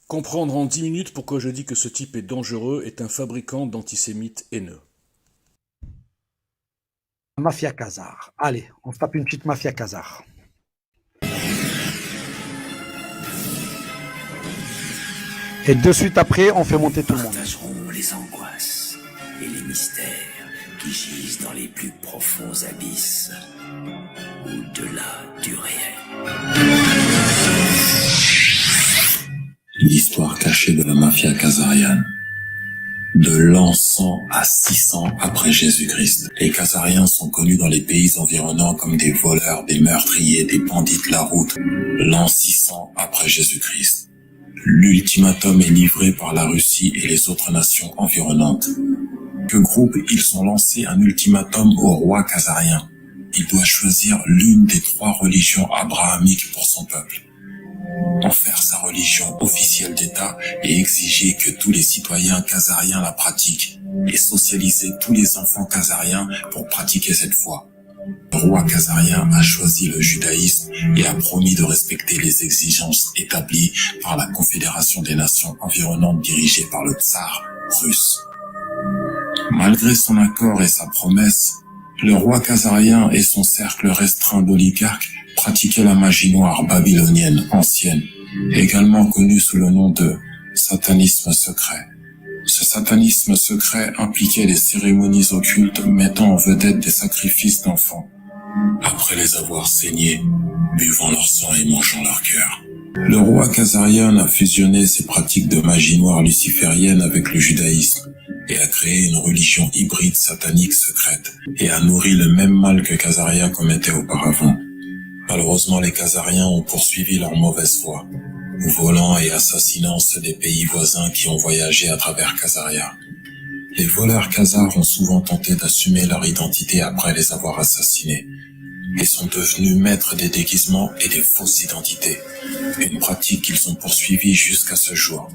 Comprendre en 10 minutes pourquoi je dis que ce type est dangereux est un fabricant d'antisémites haineux. Mafia Khazar. Allez, on se tape une petite Mafia Khazar. Et de suite après, on fait monter tout le monde. Partageront les angoisses et les mystères qui gisent dans les plus profonds abysses, au-delà du réel. L'histoire cachée de la mafia khazarienne. De l'an 100 à 600 après Jésus-Christ. Les Khazariens sont connus dans les pays environnants comme des voleurs, des meurtriers, des bandits de la route. L'an 600 après Jésus-Christ. L'ultimatum est livré par la Russie et les autres nations environnantes. Que groupe ils ont lancé un ultimatum au roi khazarien. Il doit choisir l'une des 3 religions abrahamiques pour son peuple. En faire sa religion officielle d'État et exiger que tous les citoyens khazariens la pratiquent et socialiser tous les enfants khazariens pour pratiquer cette foi. Le roi khazarien a choisi le judaïsme et a promis de respecter les exigences établies par la Confédération des Nations environnantes dirigée par le tsar russe. Malgré son accord et sa promesse, le roi khazarien et son cercle restreint d'oligarques pratiquaient la magie noire babylonienne ancienne, également connue sous le nom de satanisme secret. Ce satanisme secret impliquait des cérémonies occultes mettant en vedette des sacrifices d'enfants, après les avoir saignés, buvant leur sang et mangeant leur cœur. Le roi khazarien a fusionné ses pratiques de magie noire luciférienne avec le judaïsme et a créé une religion hybride satanique secrète et a nourri le même mal que Khazaria commettait auparavant. Malheureusement, les Khazariens ont poursuivi leur mauvaise voie, volant et assassinant ceux des pays voisins qui ont voyagé à travers Khazaria. Les voleurs khazars ont souvent tenté d'assumer leur identité après les avoir assassinés et sont devenus maîtres des déguisements et des fausses identités, une pratique qu'ils ont poursuivie jusqu'à ce jour,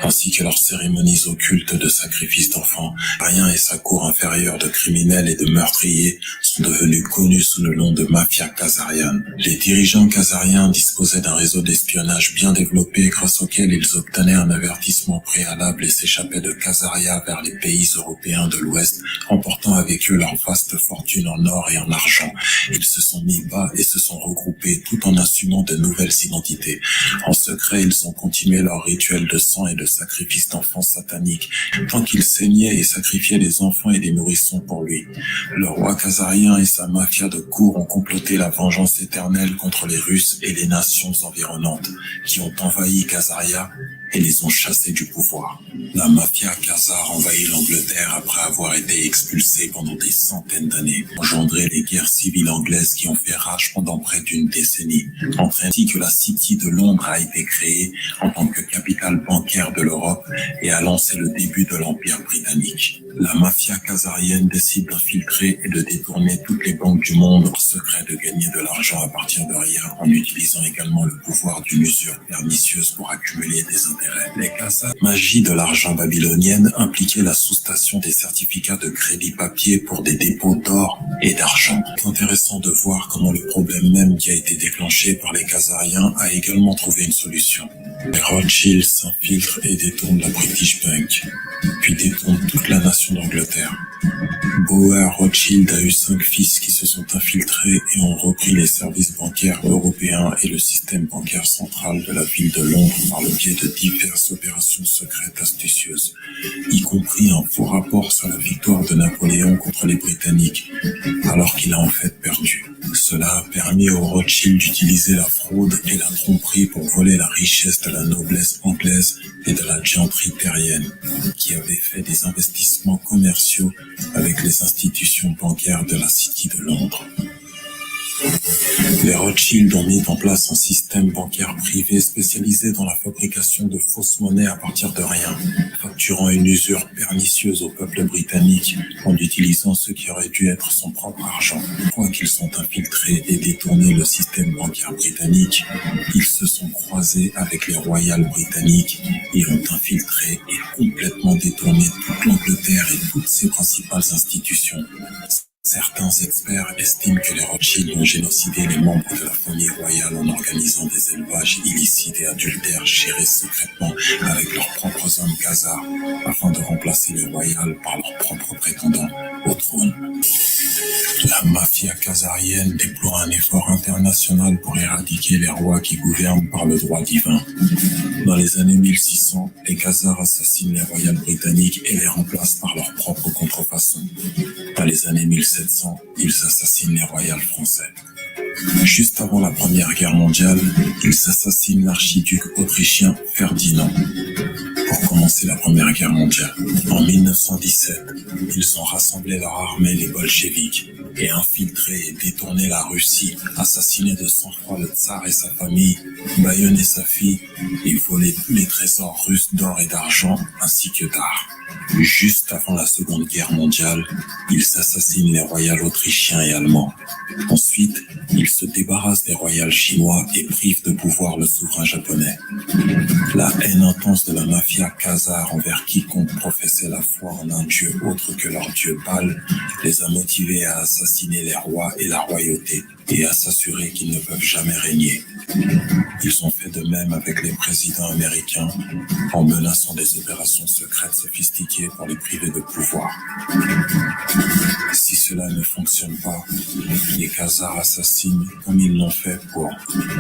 ainsi que leurs cérémonies occultes de sacrifice d'enfants. Rien et sa cour inférieure de criminels et de meurtriers sont devenus connus sous le nom de mafia khazarienne. Les dirigeants khazariens disposaient d'un réseau d'espionnage bien développé grâce auquel ils obtenaient un avertissement préalable et s'échappaient de Khazaria vers les pays européens de l'Ouest, emportant avec eux leur vaste fortune en or et en argent. Ils se sont mis bas et se sont regroupés tout en assumant de nouvelles identités. En secret, ils ont continué leur rituel de sang et de sacrifice d'enfants sataniques, tant qu'ils saignaient et sacrifiaient des enfants et des nourrissons pour lui. Le roi khazarien et sa mafia de cour ont comploté la vengeance éternelle contre les Russes et les nations environnantes, qui ont envahi Khazaria et les ont chassés du pouvoir. La mafia khazare envahit l'Angleterre après avoir été expulsée pendant des centaines d'années, engendré les guerres civiles anglaises qui ont fait rage pendant près d'une décennie, ainsi que la City de Londres a été créée en tant que capitale bancaire de l'Europe et a lancé le début de l'Empire britannique. La mafia khazarienne décide d'infiltrer et de détourner toutes les banques du monde en secret, de gagner de l'argent à partir de rien, en utilisant également le pouvoir d'une usure pernicieuse pour accumuler des intérêts. Les Khazars, magie de l'argent babylonienne, impliquait la sous-station des certificats de crédit papier pour des dépôts d'or et d'argent. C'est intéressant de voir comment le problème même qui a été déclenché par les Khazariens a également trouvé une solution. Les Rothschild s'infiltrent et détournent la British Bank, puis détournent toute la nation d'Angleterre. Bauer Rothschild a eu 5 fils qui se sont infiltrés et ont repris les services bancaires européens et le système bancaire central de la ville de Londres par le biais de diverses opérations secrètes astucieuses, y compris un faux rapport sur la victoire de Napoléon contre les Britanniques, alors qu'il a en fait perdu. Cela a permis aux Rothschild d'utiliser la fraude et la tromperie pour voler la richesse de la noblesse anglaise et de la gentry terrienne, qui avait fait des investissements commerciaux avec les institutions bancaires de la City de Londres. Les Rothschild ont mis en place un système bancaire privé spécialisé dans la fabrication de fausses monnaies à partir de rien, facturant une usure pernicieuse au peuple britannique en utilisant ce qui aurait dû être son propre argent. Une fois qu'ils sont infiltrés et détournés le système bancaire britannique, ils se sont croisés avec les royales britanniques et ont infiltré et complètement détourné toute l'Angleterre et toutes ses principales institutions. Certains experts estiment que les Rothschild ont génocidé les membres de la famille royale en organisant des élevages illicites et adultères gérés secrètement avec leurs propres hommes khazars afin de remplacer les royales par leurs propres prétendants au trône. La mafia khazarienne déploie un effort international pour éradiquer les rois qui gouvernent par le droit divin. Dans les années 1600, les Khazars assassinent les royales britanniques et les remplacent par leur propre contrefaçon. Dans les années 1700, ils assassinent les royales français. Juste avant la Première Guerre mondiale, ils assassinent l'archiduc autrichien Ferdinand. Pour commencer la Première Guerre mondiale, en 1917, ils ont rassemblé leur armée, les bolcheviks, et infiltré et détourné la Russie, assassiné de sang-froid le tsar et sa famille, bâillonné sa fille et volé tous les trésors russes d'or et d'argent, ainsi que d'art. Juste avant la Seconde Guerre mondiale, ils assassinent les royales autrichiens et allemands. Ensuite, ils se débarrassent des royales chinois et privent de pouvoir le souverain japonais. La haine intense de la mafia khazare envers quiconque professait la foi en un dieu autre que leur dieu Baal les a motivés à assassiner les rois et la royauté et à s'assurer qu'ils ne peuvent jamais régner. Ils ont fait de même avec les présidents américains en menaçant des opérations secrètes sophistiquées pour les priver de pouvoir. Si cela ne fonctionne pas, les Khazars assassinent comme ils l'ont fait pour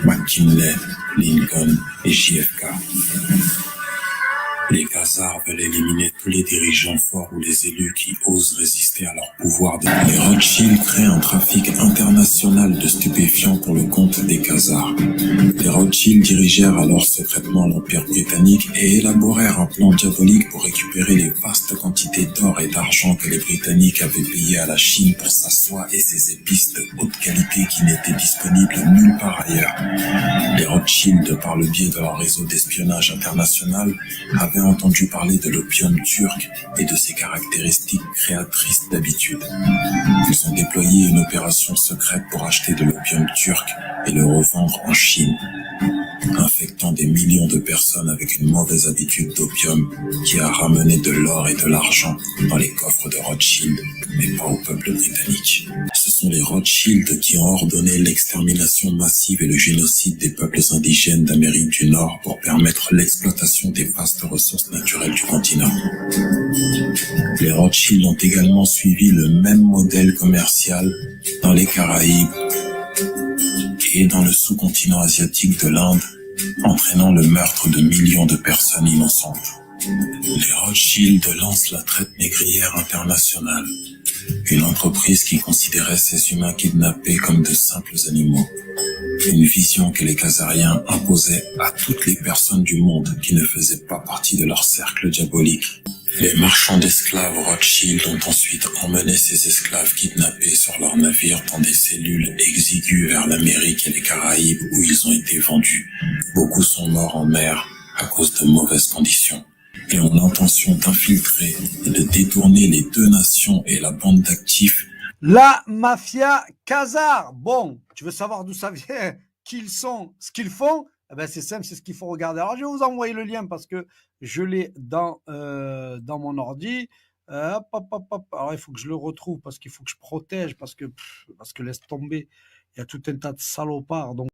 McKinley, Lincoln et JFK. Les Khazars veulent éliminer tous les dirigeants forts ou les élus qui osent résister à leur pouvoir. Les Rothschild créent un trafic international de stupéfiants pour le compte des Khazars. Les Rothschild dirigèrent alors secrètement l'Empire britannique et élaborèrent un plan diabolique pour récupérer les vastes quantités d'or et d'argent que les Britanniques avaient payées à la Chine pour sa soie et ses épices de haute qualité qui n'étaient disponibles nulle part ailleurs. Les Rothschild, par le biais de leur réseau d'espionnage international, avaient entendu parler de l'opium turc et de ses caractéristiques créatrices d'habitude. Ils ont déployé une opération secrète pour acheter de l'opium turc et le revendre en Chine, infectant des millions de personnes avec une mauvaise habitude d'opium qui a ramené de l'or et de l'argent dans les coffres de Rothschild, mais pas au peuple britannique. Ce sont les Rothschild qui ont ordonné l'extermination massive et le génocide des peuples indigènes d'Amérique du Nord pour permettre l'exploitation des vastes ressources naturelles du continent. Les Rothschild ont également suivi le même modèle commercial dans les Caraïbes et dans le sous-continent asiatique de l'Inde, entraînant le meurtre de millions de personnes innocentes. Les Rothschild lancent la traite négrière internationale, une entreprise qui considérait ces humains kidnappés comme de simples animaux. Une vision que les Khazariens imposaient à toutes les personnes du monde qui ne faisaient pas partie de leur cercle diabolique. Les marchands d'esclaves Rothschild ont ensuite emmené ces esclaves kidnappés sur leurs navires dans des cellules exiguës vers l'Amérique et les Caraïbes où ils ont été vendus. Beaucoup sont morts en mer à cause de mauvaises conditions et ont l'intention d'infiltrer et de détourner les deux nations et la bande d'actifs. La mafia khazare. Bon, tu veux savoir d'où ça vient, qui ils sont, ce qu'ils font? Eh ben c'est simple, c'est ce qu'il faut regarder. Alors, je vais vous envoyer le lien parce que je l'ai dans mon ordi. Hop, hop, hop, hop. Alors, il faut que je le retrouve parce qu'il faut que je protège, parce que laisse tomber, il y a tout un tas de salopards. Donc,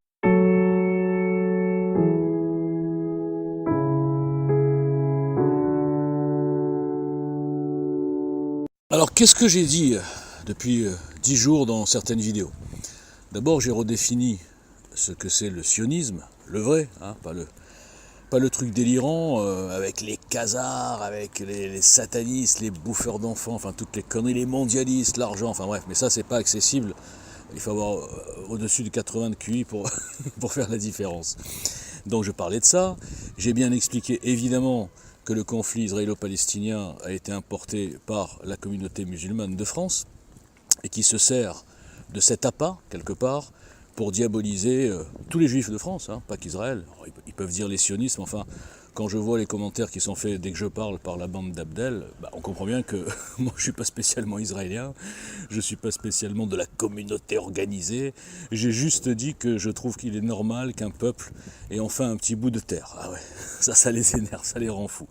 Alors, qu'est-ce que j'ai dit depuis 10 jours dans certaines vidéos? D'abord, j'ai redéfini ce que c'est le sionisme, le vrai, hein, pas le truc délirant avec les Khazars, avec les satanistes, les bouffeurs d'enfants, enfin toutes les conneries, les mondialistes, l'argent, enfin bref, mais ça c'est pas accessible. Il faut avoir au-dessus de 80 de QI pour faire la différence. Donc je parlais de ça. J'ai bien expliqué évidemment que le conflit israélo-palestinien a été importé par la communauté musulmane de France et qui se sert de cet appât, quelque part, pour diaboliser tous les juifs de France, hein, pas qu'Israël. Alors, ils peuvent dire les sionistes, mais enfin, quand je vois les commentaires qui sont faits dès que je parle par la bande d'Abdel, bah, on comprend bien que moi je suis pas spécialement israélien, je suis pas spécialement de la communauté organisée, j'ai juste dit que je trouve qu'il est normal qu'un peuple ait enfin un petit bout de terre. Ah ouais, ça les énerve, ça les rend fous.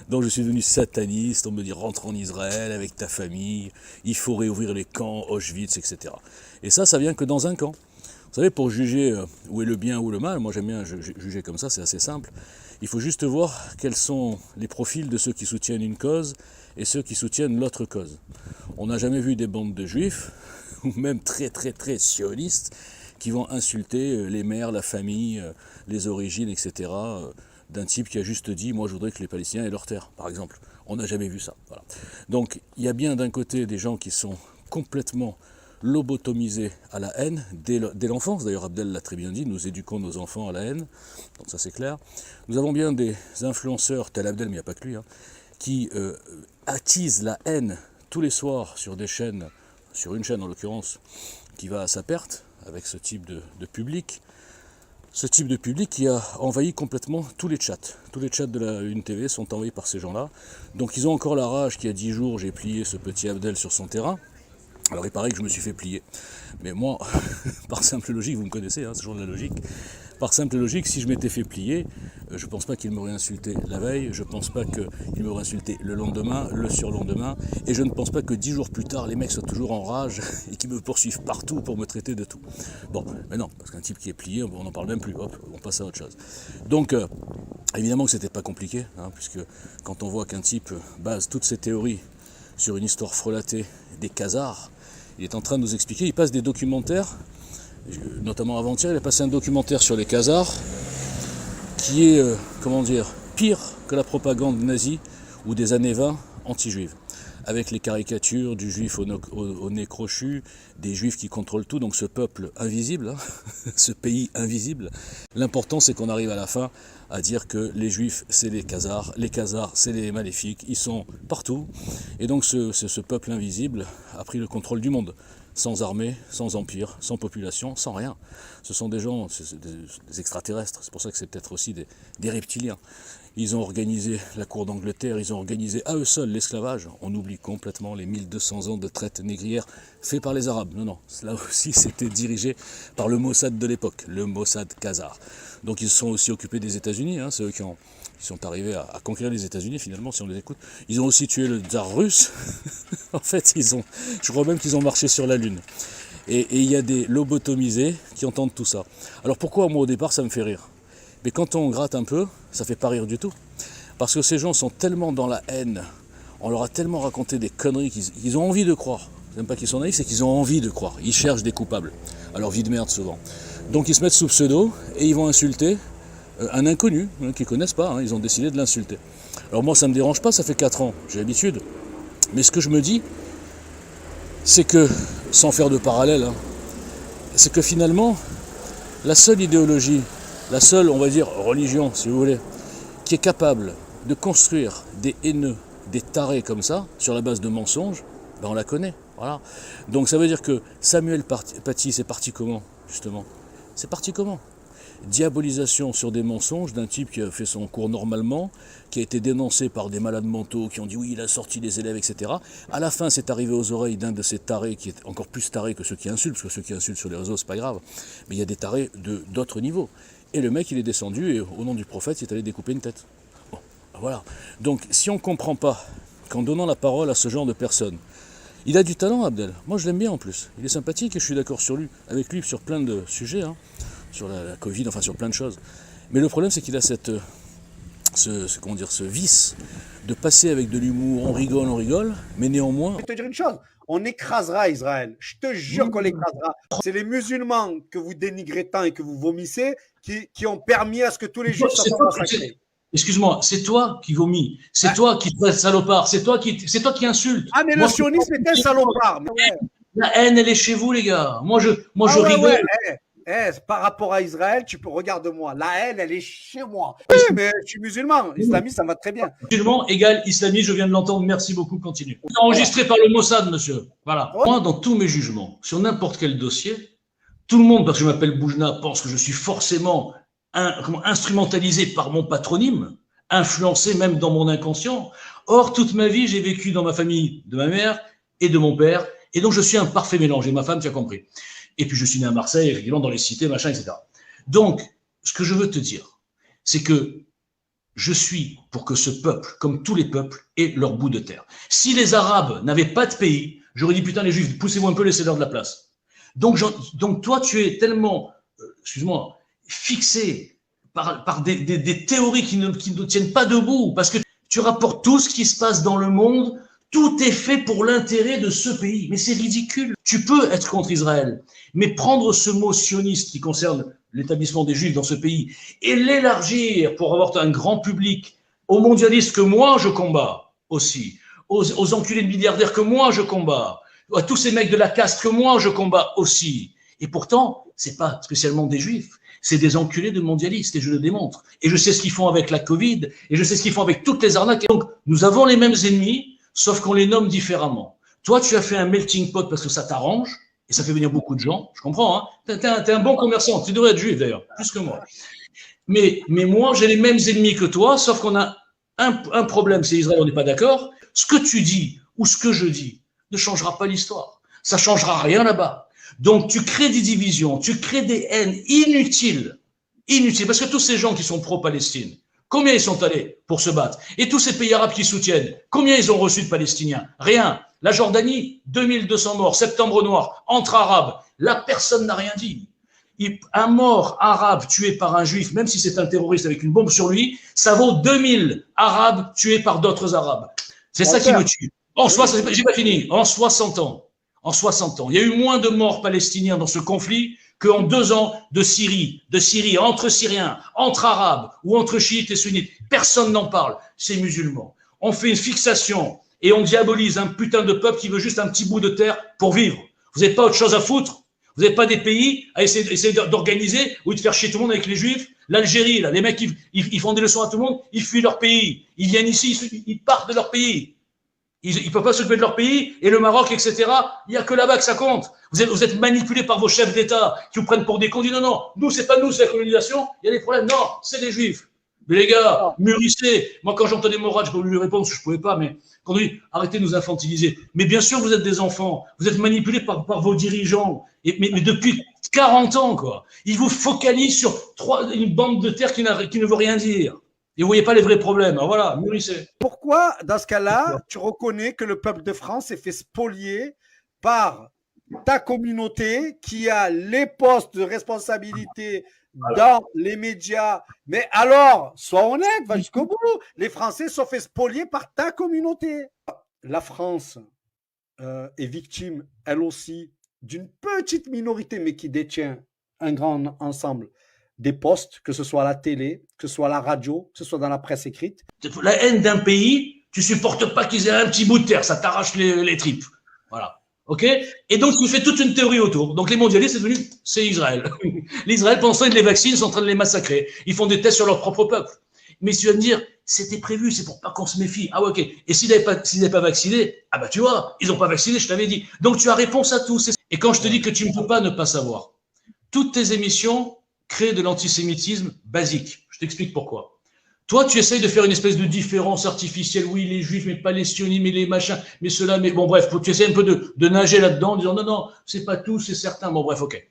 Donc je suis devenu sataniste, on me dit rentre en Israël avec ta famille, il faut réouvrir les camps, Auschwitz, etc. Et ça vient que dans un camp. Vous savez, pour juger où est le bien ou le mal, moi j'aime bien juger comme ça, c'est assez simple. Il faut juste voir quels sont les profils de ceux qui soutiennent une cause et ceux qui soutiennent l'autre cause. On n'a jamais vu des bandes de juifs, ou même très sionistes, qui vont insulter les mères, la famille, les origines, etc., d'un type qui a juste dit « moi je voudrais que les Palestiniens aient leur terre », par exemple. On n'a jamais vu ça. Voilà. Donc il y a bien d'un côté des gens qui sont complètement lobotomisés à la haine, dès l'enfance. D'ailleurs, Abdel l'a très bien dit, nous éduquons nos enfants à la haine, donc ça c'est clair. Nous avons bien des influenceurs, tel Abdel, mais il n'y a pas que lui, hein, qui attisent la haine tous les soirs sur des chaînes, sur une chaîne en l'occurrence, qui va à sa perte, avec ce type de public. Ce type de public qui a envahi complètement tous les chats. Tous les chats de la Une TV sont envahis par ces gens-là. Donc ils ont encore la rage qu'il y a 10 jours, j'ai plié ce petit Abdel sur son terrain. Alors il paraît que je me suis fait plier. Mais moi, par simple logique, vous me connaissez, hein, c'est toujours de la logique. Par simple logique, si je m'étais fait plier, je ne pense pas qu'il m'aurait insulté la veille, je ne pense pas qu'il m'aurait insulté le lendemain, le surlendemain, et je ne pense pas que 10 jours plus tard, les mecs soient toujours en rage et qu'ils me poursuivent partout pour me traiter de tout. Bon, mais non, parce qu'un type qui est plié, on n'en parle même plus, hop, on passe à autre chose. Donc, évidemment que c'était pas compliqué, hein, puisque quand on voit qu'un type base toutes ses théories sur une histoire frelatée des Khazars, il est en train de nous expliquer, il passe des documentaires, notamment avant-hier, il a passé un documentaire sur les Khazars qui est, pire que la propagande nazie ou des années 20 anti-juives, avec les caricatures du juif au nez crochu, des juifs qui contrôlent tout, donc ce peuple invisible, hein, ce pays invisible. L'important c'est qu'on arrive à la fin à dire que les juifs c'est les Khazars c'est les maléfiques, ils sont partout, et donc ce peuple invisible a pris le contrôle du monde. Sans armée, sans empire, sans population, sans rien. Ce sont des gens, des extraterrestres, c'est pour ça que c'est peut-être aussi des reptiliens. Ils ont organisé la cour d'Angleterre, ils ont organisé à eux seuls l'esclavage. On oublie complètement les 1200 ans de traite négrière faits par les Arabes. Non, là aussi c'était dirigé par le Mossad de l'époque, le Mossad Khazar. Donc ils se sont aussi occupés des États-Unis, hein, c'est eux qui sont arrivés à conquérir les États-Unis finalement, si on les écoute. Ils ont aussi tué le tsar russe. En fait, je crois même qu'ils ont marché sur la Lune. Et il y a des lobotomisés qui entendent tout ça. Alors pourquoi moi au départ ça me fait rire? Mais quand on gratte un peu, ça fait pas rire du tout. Parce que ces gens sont tellement dans la haine, on leur a tellement raconté des conneries qu'ils ont envie de croire. C'est même pas qu'ils sont naïfs, c'est qu'ils ont envie de croire. Ils cherchent des coupables. Alors vie de merde souvent. Donc ils se mettent sous pseudo et ils vont insulter un inconnu, hein, qu'ils connaissent pas, hein, ils ont décidé de l'insulter. Alors moi ça me dérange pas, ça fait 4 ans, j'ai l'habitude. Mais ce que je me dis, c'est que, sans faire de parallèle, hein, c'est que finalement, la seule idéologie, la seule, on va dire, religion, si vous voulez, qui est capable de construire des haineux, des tarés comme ça, sur la base de mensonges, ben on la connaît. Voilà. Donc ça veut dire que Samuel Paty, c'est parti comment, justement? C'est parti comment? Diabolisation sur des mensonges d'un type qui a fait son cours normalement, qui a été dénoncé par des malades mentaux qui ont dit oui il a sorti des élèves, etc. À la fin c'est arrivé aux oreilles d'un de ces tarés qui est encore plus taré que ceux qui insultent, parce que ceux qui insultent sur les réseaux c'est pas grave, mais il y a des tarés d'autres niveaux. Et le mec il est descendu et au nom du prophète il est allé découper une tête. Bon, voilà. Donc si on ne comprend pas qu'en donnant la parole à ce genre de personnes, il a du talent Abdel, moi je l'aime bien en plus, il est sympathique et je suis d'accord avec lui sur plein de sujets, hein. Sur la Covid, enfin sur plein de choses. Mais le problème c'est qu'il a ce vice de passer avec de l'humour, on rigole, mais néanmoins... Je vais te dire une chose, on écrasera Israël, je te jure qu'on l'écrasera. C'est les musulmans que vous dénigrez tant et que vous vomissez qui ont permis à ce que tous les juifs soient massacrés. Excuse-moi, c'est toi qui vomis, c'est toi qui te salopard, c'est toi qui insultes. Ah mais le sionisme est un salopard. Mais ouais. La haine elle est chez vous les gars, moi je rigole. Ouais. Par rapport à Israël, tu peux, regarde-moi, la haine, elle est chez moi. Oui, mais je suis musulman, islamiste, ça va très bien. Musulman égale islamiste, je viens de l'entendre, merci beaucoup, continue. Enregistré par le Mossad, monsieur. Voilà. Moi, dans tous mes jugements, sur n'importe quel dossier, Tout le monde, parce que je m'appelle Boujna, pense que je suis forcément instrumentalisé par mon patronyme, influencé même dans mon inconscient. Or, toute ma vie, j'ai vécu dans ma famille de ma mère et de mon père, et donc je suis un parfait mélange. Et ma femme, tu as compris. Et puis je suis né à Marseille, effectivement, dans les cités, machin, etc. Donc, ce que je veux te dire, c'est que je suis pour que ce peuple, comme tous les peuples, ait leur bout de terre. Si les Arabes n'avaient pas de pays, j'aurais dit, putain, les Juifs, poussez-vous un peu, laissez-leur de la place. Donc toi, tu es tellement, excuse-moi, fixé par des théories qui ne tiennent pas debout, parce que tu rapportes tout ce qui se passe dans le monde, tout est fait pour l'intérêt de ce pays. Mais c'est ridicule. Tu peux être contre Israël, mais prendre ce mot sioniste qui concerne l'établissement des Juifs dans ce pays et l'élargir pour avoir un grand public aux mondialistes que moi je combats aussi, aux enculés de milliardaires que moi je combats, à tous ces mecs de la caste que moi je combats aussi. Et pourtant, c'est pas spécialement des Juifs, c'est des enculés de mondialistes, et je le démontre. Et je sais ce qu'ils font avec la Covid, et je sais ce qu'ils font avec toutes les arnaques. Et donc, nous avons les mêmes ennemis, sauf qu'on les nomme différemment. Toi, tu as fait un melting pot parce que ça t'arrange, et ça fait venir beaucoup de gens, je comprends, hein. T'es un bon commerçant, tu devrais être juif d'ailleurs, plus que moi. Mais moi, j'ai les mêmes ennemis que toi, sauf qu'on a un problème, c'est Israël, on n'est pas d'accord. Ce que tu dis, ou ce que je dis, ne changera pas l'histoire. Ça ne changera rien là-bas. Donc, tu crées des divisions, tu crées des haines inutiles, parce que tous ces gens qui sont pro-Palestine, combien ils sont allés pour se battre? Et tous ces pays arabes qui soutiennent, combien ils ont reçu de Palestiniens? Rien. La Jordanie, 2200 morts, septembre noir, entre arabes. Là, personne n'a rien dit. Un mort arabe tué par un juif, même si c'est un terroriste avec une bombe sur lui, ça vaut 2000 arabes tués par d'autres arabes. C'est ça qui me tue. J'ai pas fini. En 60 ans, il y a eu moins de morts palestiniens dans ce conflit qu'en 2 ans de Syrie, entre Syriens, entre Arabes ou entre chiites et sunnites. Personne n'en parle. C'est musulmans. On fait une fixation et on diabolise un putain de peuple qui veut juste un petit bout de terre pour vivre. Vous n'avez pas autre chose à foutre? Vous n'avez pas des pays à essayer d'organiser ou de faire chier tout le monde avec les Juifs? L'Algérie, là, les mecs, ils font des leçons à tout le monde, ils fuient leur pays. Ils viennent ici, ils partent de leur pays. Ils ne peuvent pas s'occuper de leur pays, et le Maroc, etc. Il n'y a que là-bas que ça compte. Vous êtes manipulés par vos chefs d'État qui vous prennent pour des cons. Non, nous, c'est pas nous, c'est la colonisation. Il y a des problèmes. Non, c'est les Juifs. Mais les gars, mûrissez. Moi, quand j'entendais Morad, je peux lui répondre parce que je ne pouvais pas, mais quand on dit arrêtez de nous infantiliser. Mais bien sûr, vous êtes des enfants. Vous êtes manipulés par vos dirigeants. Mais depuis 40 ans, quoi. Ils vous focalisent sur une bande de terre qui ne veut rien dire. Et vous ne voyez pas les vrais problèmes. Alors voilà, mûrissez. Pourquoi, dans ce cas-là, tu reconnais que le peuple de France s'est fait spolier par ta communauté qui a les postes de responsabilité dans les médias? Mais alors, sois honnête, va jusqu'au bout. Les Français sont fait spolier par ta communauté. La France est victime, elle aussi, d'une petite minorité, mais qui détient un grand ensemble des postes, que ce soit à la télé, que ce soit à la radio, que ce soit dans la presse écrite. La haine d'un pays, tu supportes pas qu'ils aient un petit bout de terre, ça t'arrache les tripes. Voilà. Ok? Et donc, tu fais toute une théorie autour. Donc, les mondialistes, c'est Israël. L'Israël, pendant ce temps, ils les vaccinent, ils sont en train de les massacrer. Ils font des tests sur leur propre peuple. Mais tu vas me dire, c'était prévu, c'est pour pas qu'on se méfie. Ah ouais, ok. Et s'ils n'avaient pas vacciné, ah bah tu vois, ils n'ont pas vacciné, je t'avais dit. Donc, tu as réponse à tout. Et quand je te dis que tu ne peux pas ne pas savoir, toutes tes émissions créent de l'antisémitisme basique. Je t'explique pourquoi. Toi, tu essayes de faire une espèce de différence artificielle. Oui, les juifs, mais pas les sionistes, mais les machins, mais cela, mais bon, bref, tu essaies un peu de nager là-dedans en disant non, c'est pas tout, c'est certain. Bon, bref, ok.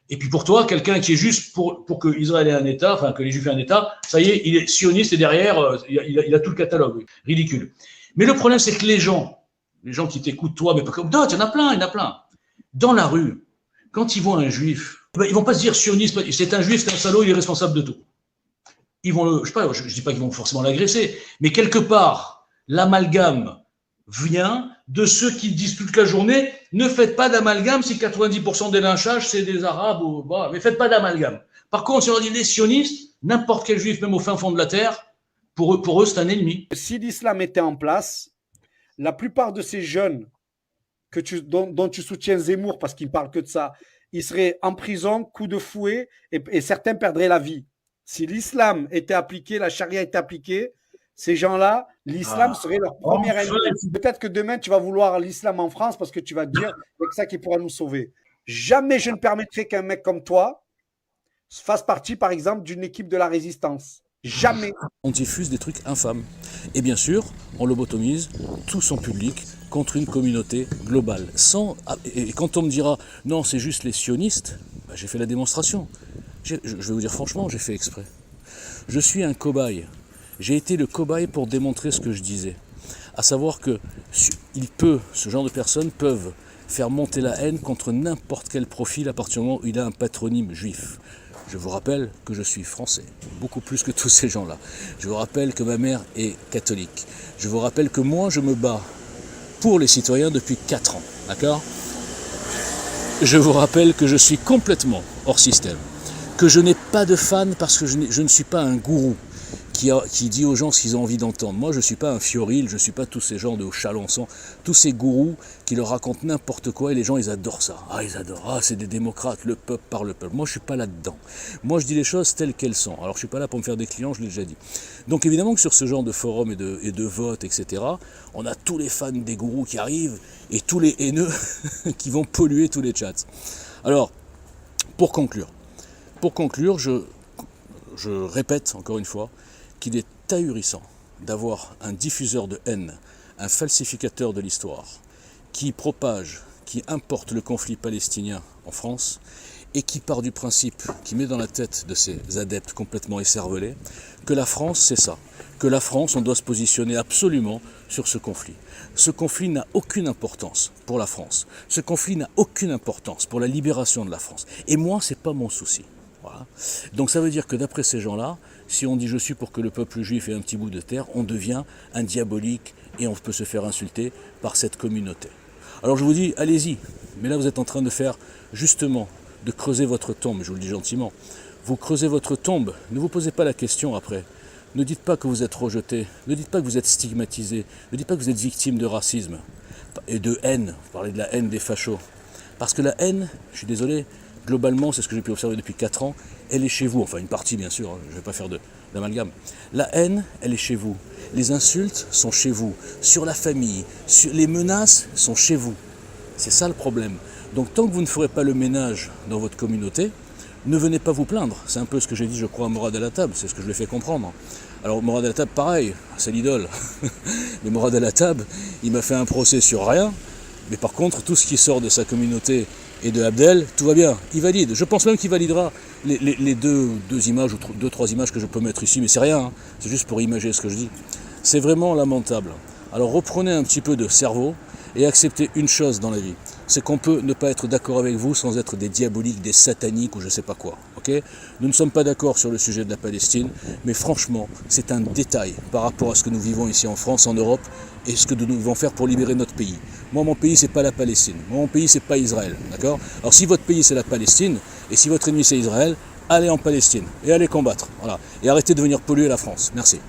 Et puis pour toi, quelqu'un qui est juste pour que Israël ait un État, enfin que les juifs aient un État, ça y est, il est sioniste et derrière, il a tout le catalogue. Oui. Ridicule. Mais le problème, c'est que les gens qui t'écoutent, toi, mais pas comme d'autres, il y en a plein. Dans la rue, quand ils voient un juif, ils vont pas se dire sioniste, c'est un juif, c'est un salaud, il est responsable de tout. Ils vont je dis pas qu'ils vont forcément l'agresser, mais quelque part, l'amalgame vient de ceux qui disent toute la journée, ne faites pas d'amalgame si 90% des lynchages, c'est des Arabes, mais faites pas d'amalgame. Par contre, si on dit les sionistes, n'importe quel juif, même au fin fond de la terre, pour eux, c'est un ennemi. Si l'islam était en place, la plupart de ces jeunes dont tu soutiens Zemmour, parce qu'il ne parle que de ça, ils seraient en prison, coup de fouet, et certains perdraient la vie. Si l'islam était appliqué, la charia était appliquée, ces gens-là, l'islam serait leur première ennemi. Peut-être que demain, tu vas vouloir l'islam en France parce que tu vas te dire que c'est ça qui pourra nous sauver. Jamais je ne permettrai qu'un mec comme toi fasse partie, par exemple, d'une équipe de la résistance. Jamais. On diffuse des trucs infâmes. Et bien sûr, on lobotomise tout son public contre une communauté globale. Et quand on me dira « non, c'est juste les sionistes », bah, j'ai fait la démonstration. Je vais vous dire franchement, j'ai fait exprès. Je suis un cobaye. J'ai été le cobaye pour démontrer ce que je disais. À savoir que ce genre de personnes peuvent faire monter la haine contre n'importe quel profil à partir du moment où il a un patronyme juif. Je vous rappelle que je suis français, beaucoup plus que tous ces gens-là. Je vous rappelle que ma mère est catholique. Je vous rappelle que moi, je me bats pour les citoyens depuis 4 ans, d'accord ? Je vous rappelle que je suis complètement hors système, que je n'ai pas de fans parce que je ne suis pas un gourou qui dit aux gens ce qu'ils ont envie d'entendre. Moi, je ne suis pas un Fioril, je ne suis pas tous ces gens de Chalençon, tous ces gourous qui leur racontent n'importe quoi et les gens, ils adorent ça. Ah, ils adorent. Ah, c'est des démocrates, le peuple par le peuple. Moi, je ne suis pas là-dedans. Moi, je dis les choses telles qu'elles sont. Alors, je ne suis pas là pour me faire des clients, je l'ai déjà dit. Donc, évidemment que sur ce genre de forum et de vote, etc., on a tous les fans des gourous qui arrivent et tous les haineux qui vont polluer tous les chats. Alors, pour conclure, je répète encore une fois, qu'il est ahurissant d'avoir un diffuseur de haine, un falsificateur de l'histoire, qui propage, qui importe le conflit palestinien en France, et qui part du principe, qui met dans la tête de ces adeptes complètement écervelés, que la France, c'est ça. Que la France, on doit se positionner absolument sur ce conflit. Ce conflit n'a aucune importance pour la France. Ce conflit n'a aucune importance pour la libération de la France. Et moi, c'est pas mon souci. Voilà. Donc ça veut dire que d'après ces gens-là, si on dit je suis pour que le peuple juif ait un petit bout de terre, on devient un diabolique et on peut se faire insulter par cette communauté. Alors je vous dis, allez-y, mais là vous êtes en train de faire justement, de creuser votre tombe, je vous le dis gentiment. Vous creusez votre tombe, ne vous posez pas la question après. Ne dites pas que vous êtes rejeté, ne dites pas que vous êtes stigmatisé, ne dites pas que vous êtes victime de racisme et de haine, vous parlez de la haine des fachos. Parce que la haine, je suis désolé, globalement, c'est ce que j'ai pu observer depuis 4 ans, elle est chez vous, enfin une partie bien sûr, je ne vais pas faire d'amalgame. La haine, elle est chez vous. Les insultes sont chez vous, sur la famille, les menaces sont chez vous. C'est ça le problème. Donc tant que vous ne ferez pas le ménage dans votre communauté, ne venez pas vous plaindre. C'est un peu ce que j'ai dit, je crois, à Morad Al-Attab, c'est ce que je lui ai fait comprendre. Alors Morad Al-Attab, pareil, c'est l'idole. Mais Morad Al-Attab, il m'a fait un procès sur rien, mais par contre, tout ce qui sort de sa communauté et de Abdel, tout va bien, il valide. Je pense même qu'il validera les deux images ou 2-3 images que je peux mettre ici, mais c'est rien, hein. C'est juste pour imager ce que je dis. C'est vraiment lamentable. Alors reprenez un petit peu de cerveau et acceptez une chose dans la vie, c'est qu'on peut ne pas être d'accord avec vous sans être des diaboliques, des sataniques ou je sais pas quoi. Okay ? Nous ne sommes pas d'accord sur le sujet de la Palestine, mais franchement, c'est un détail par rapport à ce que nous vivons ici en France, en Europe, et ce que nous devons faire pour libérer notre pays. Moi, mon pays, c'est pas la Palestine. Moi, mon pays, c'est pas Israël. D'accord ? Alors, si votre pays, c'est la Palestine, et si votre ennemi, c'est Israël, allez en Palestine, et allez combattre. Voilà. Et arrêtez de venir polluer la France. Merci.